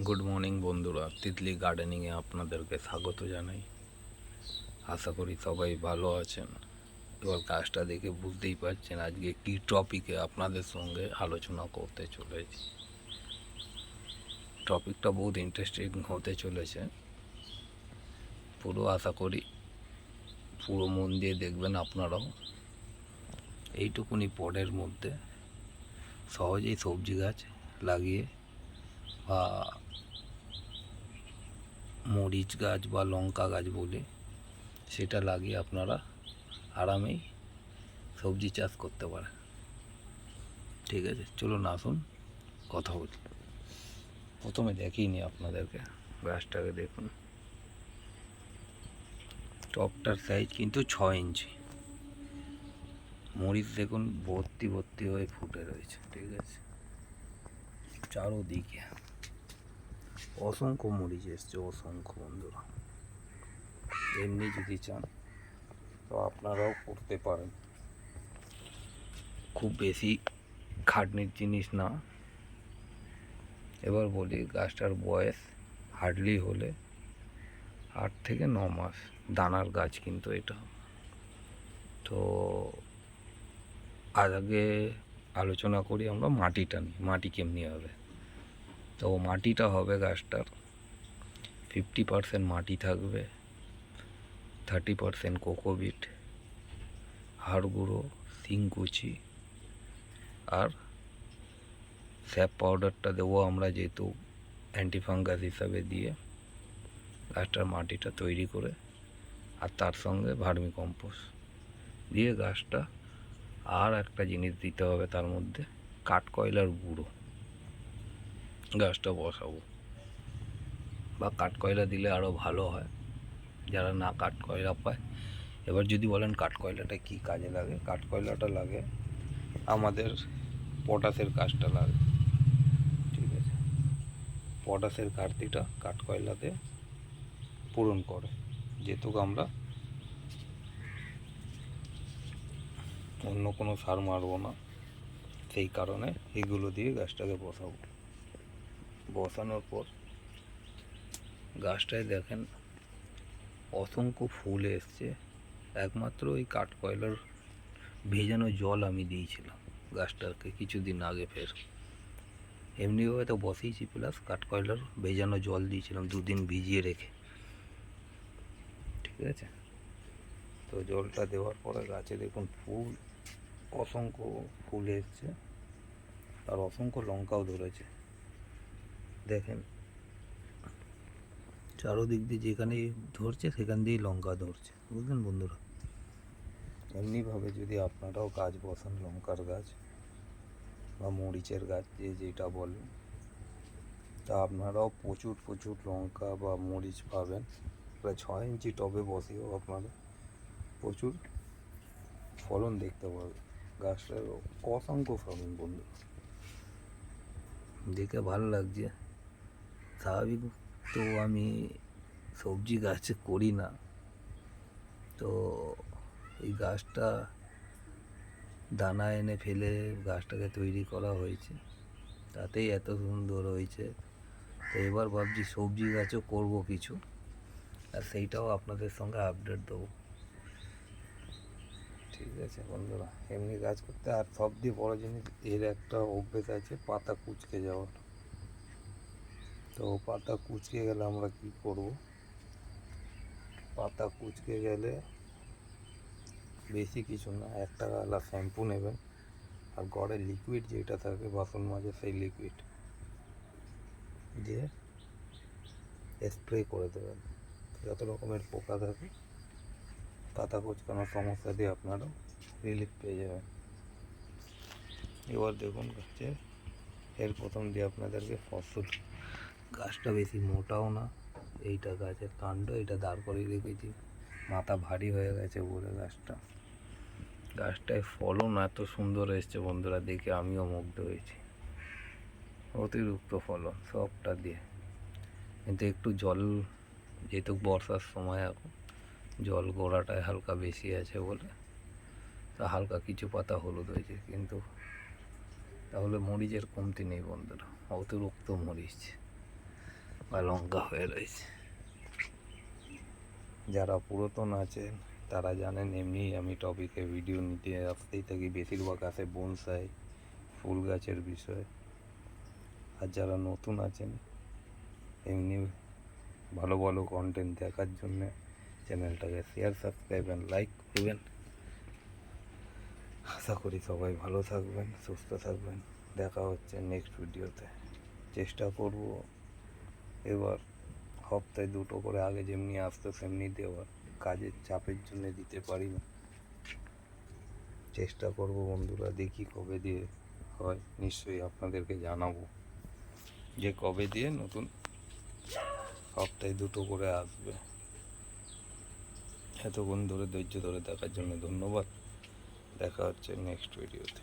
Good morning বন্ধুরা, তিতলি গার্ডেনিংয়ে আপনাদেরকে স্বাগত জানাই। আশা করি সবাই ভালো আছেন। এবার গাছটা দেখে বুঝতেই পারছেন আজকে কী টপিকে আপনাদের সঙ্গে আলোচনা করতে চলেছি। টপিকটা বহুত ইন্টারেস্টিং হতে চলেছে। পুরো আশা করি পুরো মন দিয়ে দেখবেন আপনারাও। এইটুকুনি পটের মধ্যে সহজেই সবজি গাছ লাগিয়ে বা মরিচ গাছ বা লঙ্কা গাছ বলে সেটা লাগিয়ে আপনারা আরামেই সবজি চাষ করতে পারেন। ঠিক আছে, চলুন আসুন কথা বলি। প্রথমে দেখিনি আপনাদেরকে, গাছটাকে দেখুন। টপটার সাইজ কিন্তু 6 ইঞ্চি। মরিচ দেখুন ভর্তি ভর্তি হয়ে ফুটে রয়েছে। ঠিক আছে, চারোদিকে অসংখ্য মরিচ এসছে, অসংখ্য। বন্ধুরা এমনি যদি চান তো আপনারাও করতে পারেন, খুব বেশি খাটনির জিনিস না। এবার বলি, গাছটার বয়স হার্ডলি হলে 8 থেকে 9 মাস। দানার গাছ কিন্তু এটা। তো আগে আলোচনা করি আমরা মাটিটা নিয়ে। মাটি কেমনি হবে? তো মাটিটা হবে গাছটার 50% মাটি থাকবে, 30% কোকোবিট, হাড় গুঁড়ো, শিংকুচি আর স্যাপ পাউডারটা দেবো আমরা, যেহেতু অ্যান্টিফাঙ্গাস হিসাবে দিয়ে গাছটার মাটিটা তৈরি করে, আর তার সঙ্গে ভার্মি কম্পোস্ট দিয়ে গাছটা। আর একটা জিনিস দিতে হবে তার মধ্যে, কাঠকয়লার গুঁড়ো। গাছটা বসাবো, বা কাঠকয়লা দিলে আরও ভালো হয় যারা না কাঠকয়লা পায়। এবার যদি বলেন কাঠকয়লাটা কী কাজে লাগে, কাঠকয়লাটা লাগে আমাদের পটাশের কাজটা লাগে। ঠিক আছে, পটাশের ঘাটতিটা কাঠকয়লাতে পূরণ করে, যেহেতু আমরা অন্য কোনো সার মারবো না, সেই কারণে এগুলো দিয়ে গাছটাকে বসাবো। বসানোর পর গাছটায় দেখেন অসংখ্য ফুল এসছে। একমাত্র ওই কাঠকয়লার ভেজানো জল আমি দিয়েছিলাম গাছটাকে কিছুদিন আগে। ফের এমনিভাবে তো বসেইছি, প্লাস কাঠকয়লার ভেজানো জল দিয়েছিলাম 2 দিন ভিজিয়ে রেখে। ঠিক আছে, তো জলটা দেওয়ার পরে গাছে দেখুন ফুল, অসংখ্য ফুল এসছে, আর অসংখ্য লঙ্কাও ধরেছে। দেখেন চারোদিক দিয়ে যেখানেই ধরছে সেখান দিয়েই লঙ্কা ধরছে, বুঝলেন বন্ধুরা। এমনিভাবে যদি আপনারাও গাছ বসান, লঙ্কার গাছ বা মরিচের গাছ, যে যেটা বলেন, তা আপনারাও প্রচুর প্রচুর লঙ্কা বা মরিচ পাবেন। প্রায় 6 ইঞ্চি টবে বসেও আপনারা প্রচুর ফলন দেখতে পাবেন। গাছটার অসংখ্য ফলন বন্ধু, দেখে ভালো লাগছে। স্বাভাবিক তো আমি সবজি গাছ করি না, তো এই গাছটা দানা এনে ফেলে গাছটাকে তৈরি করা হয়েছে, তাতেই এত সুন্দর হয়েছে। তো এবার ভাবছি সবজি গাছও করব কিছু, আর সেইটাও আপনাদের সঙ্গে আপডেট দেবো। ঠিক আছে বন্ধুরা, এমনি গাছ করতে আর সব দিয়ে বড় জিনিস, এর একটা অভ্যেস আছে পাতা কুঁচকে যাওয়ার। তো পাতা কুঁচকে গেলে আমরা কি করব? পাতা কুঁচকে গেলে বেশি কিছু না, একটা গালা শ্যাম্পু নেবেন, আর গড়ের লিকুইড যেটা থাকে বাসন মাজে, সেই লিকুইড দিয়ে স্প্রে করে দেবেন। যত রকমের পোকা থাকে পাতা কুঁচকানোর সমস্যা দিয়ে আপনারা রিলিফ পেয়ে যাবেন। এবার দেখুন গাছে এর প্রথম দিয়ে আপনাদেরকে ফসল। গাছটা বেশি মোটাও না, এইটা গাছের কাণ্ড, এটা দাঁড় করিয়ে রেখেছি, মাথা ভারী হয়ে গেছে বলে গাছটায় ফলন এত সুন্দর এসছে বন্ধুরা, দেখে আমিও মুগ্ধ হয়েছি। অতিরিক্ত ফলন সবটা দিয়ে, কিন্তু একটু জল, যেহেতু বর্ষার সময় এখন জল গোড়াটায় হালকা বেশি আছে বলে তা হালকা কিছু পাতা হলুদ হয়েছে, কিন্তু তাহলে মরিচের কমতি নেই বন্ধুরা, অতিরিক্ত মরিচ। বা লঙ্কা হয়ে রয়েছে। যারা পুরাতন আছেন তারা জানেন এমনি আমি টপিকে ভিডিও নিতে আসতেই থাকি, বেশিরভাগ আসে বনসাই ফুল গাছের বিষয়। আর যারা নতুন আছেন এমনি ভালো ভালো কন্টেন্ট দেখার জন্য চ্যানেলটাকে শেয়ার, সাবস্ক্রাইব অ্যান্ড লাইক করবেন। আশা করি সবাই ভালো থাকবেন, সুস্থ থাকবেন। দেখা হচ্ছে নেক্সট ভিডিওতে। চেষ্টা করব এবার সপ্তাহে 2টো করে, আগে যেমনি আসতো সেমনি দেওয়ার। কাজের চাপের জন্য দিতে পারি না। চেষ্টা করব বন্ধুরা, দেখি কবে দিয়ে হয়। নিশ্চয়ই আপনাদেরকে জানাবো যে কবে দিয়ে নতুন সপ্তাহে 2টো করে আসবে। এতক্ষণ ধরে ধৈর্য ধরে দেখার জন্য ধন্যবাদ। দেখা হচ্ছে নেক্সট ভিডিওতে।